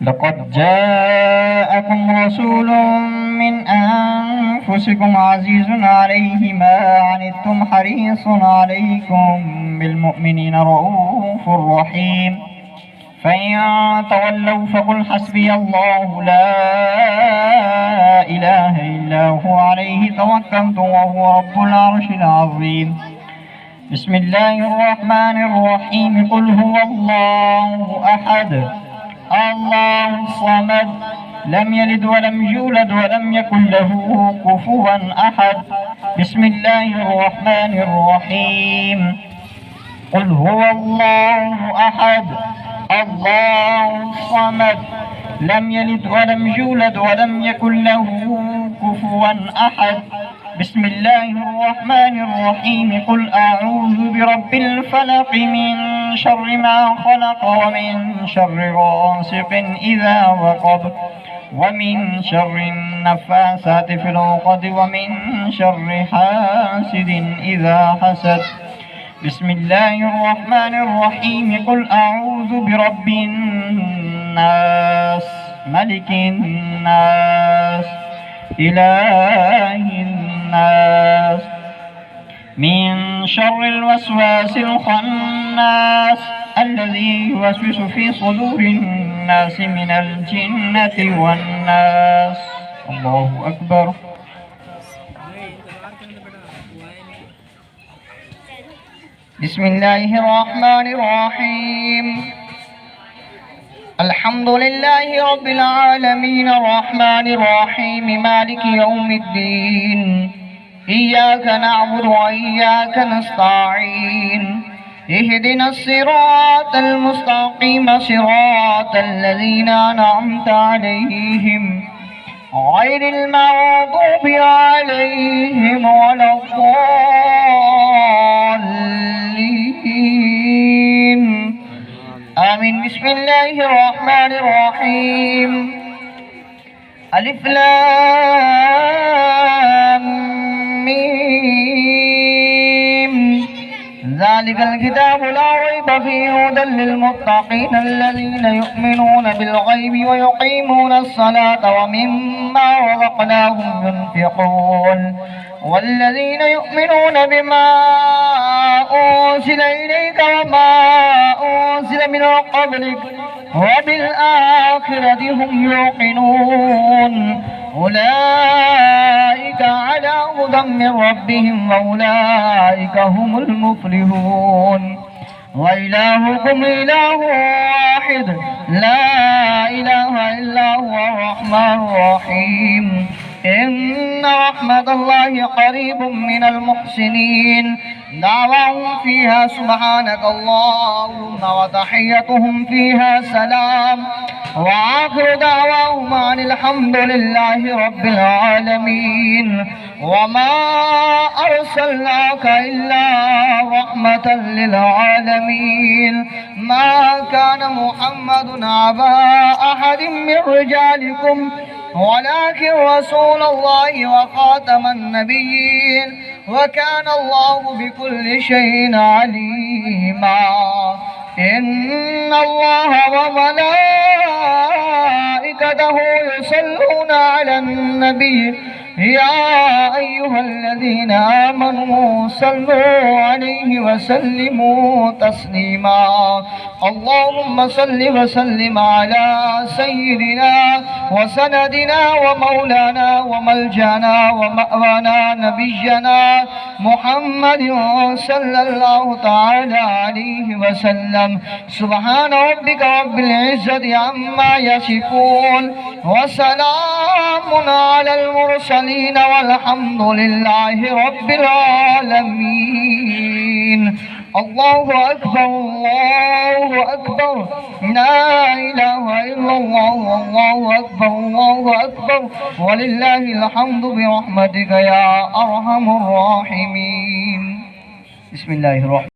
لقد جاءكم رسول من أنفسكم عزيز عليه ما عنتم حريص عليكم بالمؤمنين رؤوف رحيم. فإن تولوا فقل حسبي الله لا إله إلا هو عليه توكلت وهو رب العرش العظيم. بسم الله الرحمن الرحيم. قل هو الله أحد الله الصمد لم يلد ولم يولد ولم يكن له كفوا أحد. بسم الله الرحمن الرحيم. قل هو الله أحد الله الصمد لم يلد ولم يولد ولم يكن له كفوا أحد. بسم الله الرحمن الرحيم. قل أعوذ برب الفلق من شر ما خلق ومن شر غاسق إذا وقب ومن شر النفاثات في العقد ومن شر حاسد إذا حسد. بسم الله الرحمن الرحيم. قل أعوذ برب الناس ملك الناس إله الناس من شر الوسواس الخناس الذي يوسوس في صدور الناس من الجنة والناس. الله أكبر. بسم الله الرحمن الرحيم. الحمد لله رب العالمين الرحمن الرحيم مالك يوم الدين. إياك نعبد وإياك نستعين. اهدنا الصراط المستقيم صراط الذين أنعمت عليهم غير المغضوب عليهم ولا الضالين آمين. بسم الله الرحمن الرحيم. ألف لام ميم ذلك الكتاب لا ريب فيه هدى للمتقين الذين يؤمنون بالغيب ويقيمون الصلاة ومما رزقناهم ينفقون والذين يؤمنون بما أنزل إليك وما أنزل من قبلك وبالآخرة هم يوقنون أولئك على هدى من ربهم وأولئك هم المفلحون. وإلهكم إله واحد لا إله إلا هو الرحمن الرحيم. إن رحمة الله قريب من المحسنين. دعواهم فيها سبحانك اللهم وتحيتهم فيها سلام وآخر دعواهم أن الحمد لله رب العالمين. وما أرسلناك إلا رحمة للعالمين. ما كان محمد أبا أحد من رجالكم ولكن رسول الله وخاتم النبيين وكان الله بكل شيء عليما. إن الله وملائكته يصلون على النبي يا أيها الذين آمنوا صلوا عليه وسلموا تسليما. اللهم صل وسلم على سيدنا وسندنا ومولانا وملجأنا ومأوانا نبينا محمد صلى الله تعالى عليه وسلم. سبحان ربك رب العزة عما يصفون وسلام على المرسلين والحمد لله رب العالمين. الله أكبر الله أكبر لا إله إلا الله والله أكبر الله أكبر ولله الحمد برحمتك يا أرحم الراحمين. بسم الله الرحمن